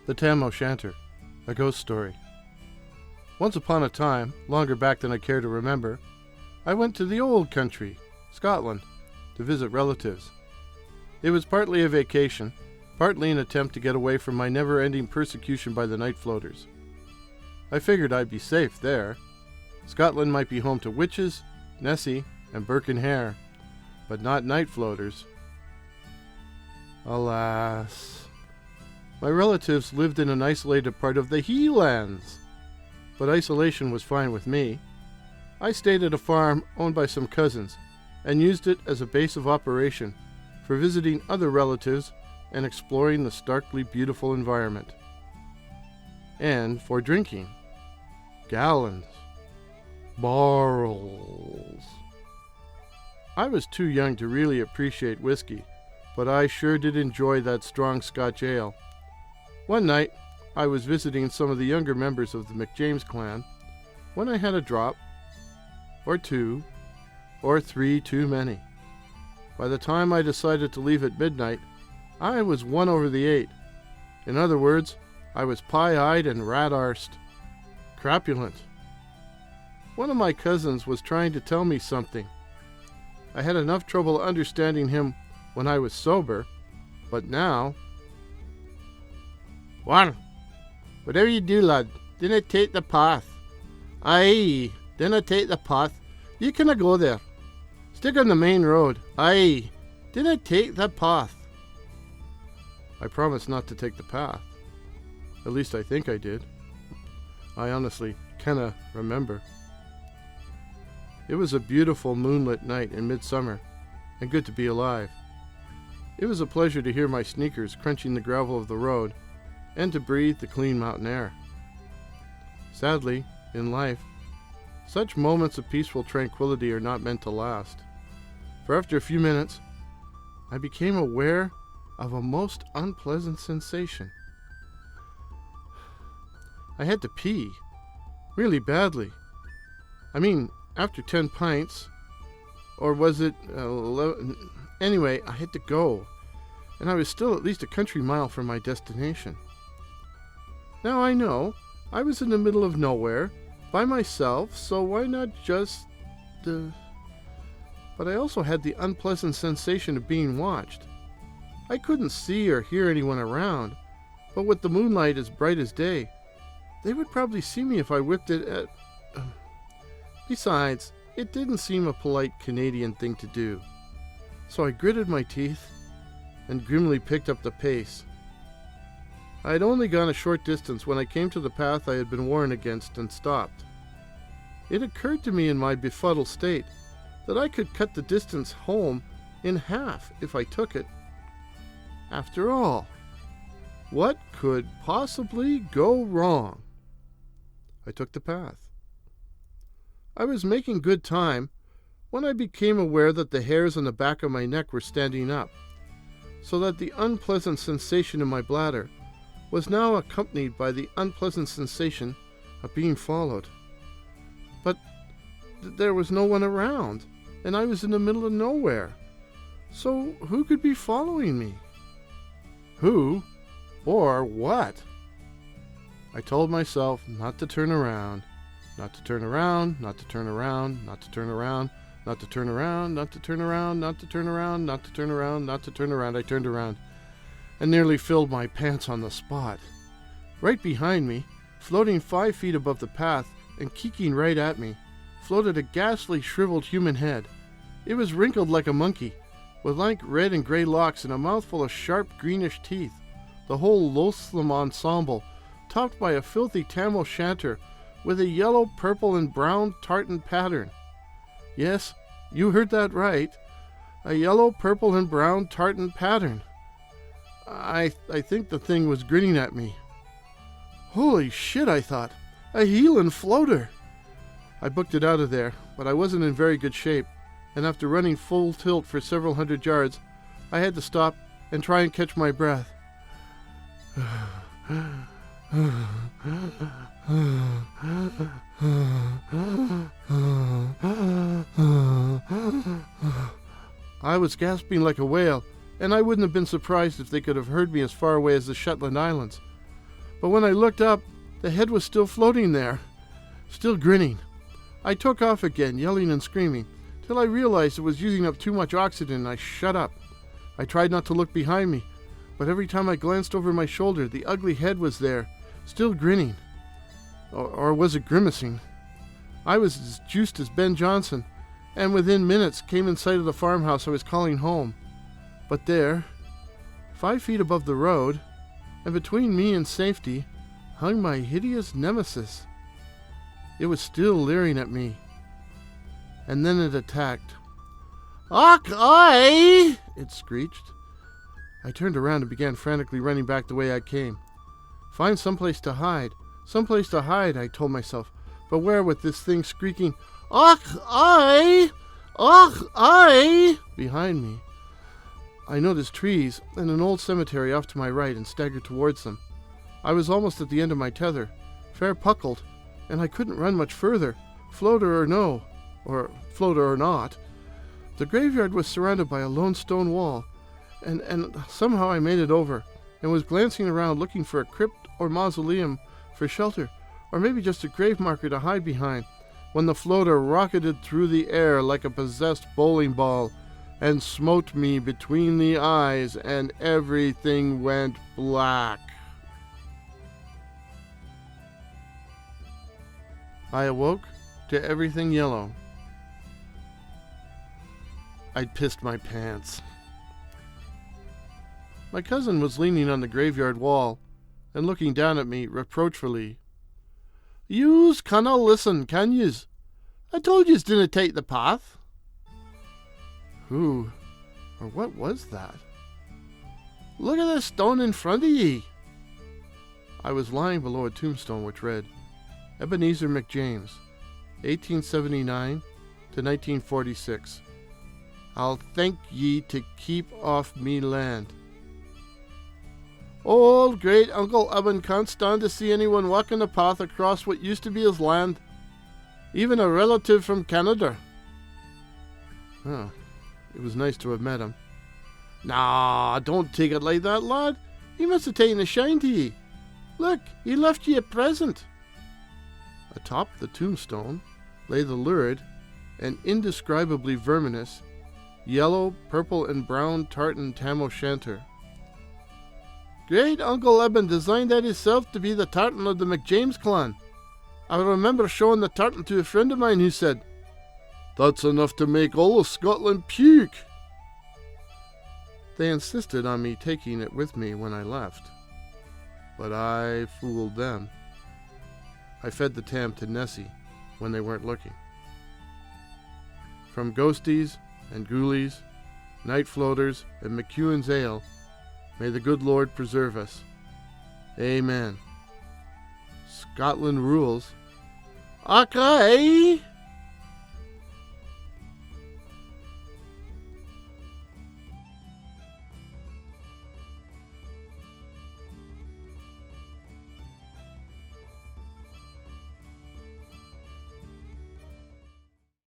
The Tam o' Shanter, a ghost story. Once upon a time, longer back than I care to remember, I went to the old country, Scotland, to visit relatives. It was partly a vacation, partly an attempt to get away from my never-ending persecution by the night floaters. I figured I'd be safe there. Scotland might be home to witches, Nessie, and Burke and Hare, but not night floaters. Alas. My relatives lived in an isolated part of the Heelands, but isolation was fine with me. I stayed at a farm owned by some cousins and used it as a base of operation for visiting other relatives and exploring the starkly beautiful environment. And for drinking. Gallons. Barrels. I was too young to really appreciate whiskey, but I sure did enjoy that strong Scotch ale. One night, I was visiting some of the younger members of the McJames clan when I had a drop, or two, or three too many. By the time I decided to leave at midnight, I was 1 over the 8. In other words, I was pie-eyed and rat-arsed. Crapulent. One of my cousins was trying to tell me something. I had enough trouble understanding him when I was sober, but now... "One, whatever you do, lad, dinna take the path. Aye, dinna take the path. You canna go there. Stick on the main road. Aye, dinna take the path." I promised not to take the path. At least I think I did. I honestly canna remember. It was a beautiful moonlit night in midsummer, and good to be alive. It was a pleasure to hear my sneakers crunching the gravel of the road, and to breathe the clean mountain air. Sadly, in life, such moments of peaceful tranquility are not meant to last. For after a few minutes, I became aware of a most unpleasant sensation. I had to pee, really badly. I mean, after 10 pints, or was it 11? Anyway, I had to go, and I was still at least a country mile from my destination. Now I know, I was in the middle of nowhere, by myself, so why not just... But I also had the unpleasant sensation of being watched. I couldn't see or hear anyone around, but with the moonlight as bright as day, they would probably see me if I whipped it at... Besides, it didn't seem a polite Canadian thing to do. So I gritted my teeth and grimly picked up the pace. I had only gone a short distance when I came to the path I had been warned against and stopped. It occurred to me in my befuddled state that I could cut the distance home in half if I took it. After all, what could possibly go wrong? I took the path. I was making good time when I became aware that the hairs on the back of my neck were standing up, so that the unpleasant sensation in my bladder was now accompanied by the unpleasant sensation of being followed. But there was no one around, and I was in the middle of nowhere. So who could be following me? Who or what? I told myself not to turn around, not to turn around, not to turn around, not to turn around, not to turn around, not to turn around, not to turn around, not to turn around, not to turn around. I turned around and nearly filled my pants on the spot. Right behind me, floating 5 feet above the path and keeking right at me, floated a ghastly, shriveled human head. It was wrinkled like a monkey, with lank red and gray locks and a mouthful of sharp greenish teeth, the whole loathsome ensemble topped by a filthy Tam o' Shanter with a yellow, purple, and brown tartan pattern. Yes, you heard that right. A yellow, purple, and brown tartan pattern. I think the thing was grinning at me. Holy shit, I thought. A Heelan floater. I booked it out of there, but I wasn't in very good shape, and after running full tilt for several hundred yards, I had to stop and try and catch my breath. I was gasping like a whale, and I wouldn't have been surprised if they could have heard me as far away as the Shetland Islands. But when I looked up, the head was still floating there, still grinning. I took off again, yelling and screaming, till I realized it was using up too much oxygen and I shut up. I tried not to look behind me, but every time I glanced over my shoulder, the ugly head was there, still grinning. Or was it grimacing? I was as juiced as Ben Jonson, and within minutes came in sight of the farmhouse I was calling home. But there, 5 feet above the road, and between me and safety, hung my hideous nemesis. It was still leering at me. And then it attacked. "Och, aye!" it screeched. I turned around and began frantically running back the way I came. Find someplace to hide, I told myself. But where with this thing shrieking, "Och, aye! Och, aye!" behind me? I noticed trees and an old cemetery off to my right and staggered towards them. I was almost at the end of my tether, fair puckled, and I couldn't run much further, floater or not. The graveyard was surrounded by a lone stone wall, and somehow I made it over, and was glancing around looking for a crypt or mausoleum for shelter, or maybe just a grave marker to hide behind, when the floater rocketed through the air like a possessed bowling ball, and smote me between the eyes, and everything went black. I awoke to everything yellow. I'd pissed my pants. My cousin was leaning on the graveyard wall and looking down at me reproachfully. "Yous canna listen, can yous? I told yous didn't take the path." Who or what was that? "Look at the stone in front of ye." I was lying below a tombstone which read, Ebenezer McJames, 1879 to 1946. "I'll thank ye to keep off me land." Old great Uncle Eben can't stand to see anyone walking the path across what used to be his land, even a relative from Canada. Oh, it was nice to have met him. "Nah, don't take it like that, lad. He must have taken a shine to ye. Look, he left ye a present." Atop the tombstone lay the lurid and indescribably verminous yellow, purple, and brown tartan tam o' shanter. "Great Uncle Eben designed that himself to be the tartan of the McJames clan. I remember showing the tartan to a friend of mine who said, 'That's enough to make all of Scotland puke.' They insisted on me taking it with me when I left, but I fooled them. I fed the tam to Nessie when they weren't looking. From ghosties and ghoulies, night floaters, and McEwen's ale, may the good Lord preserve us. Amen. Scotland rules. Okay.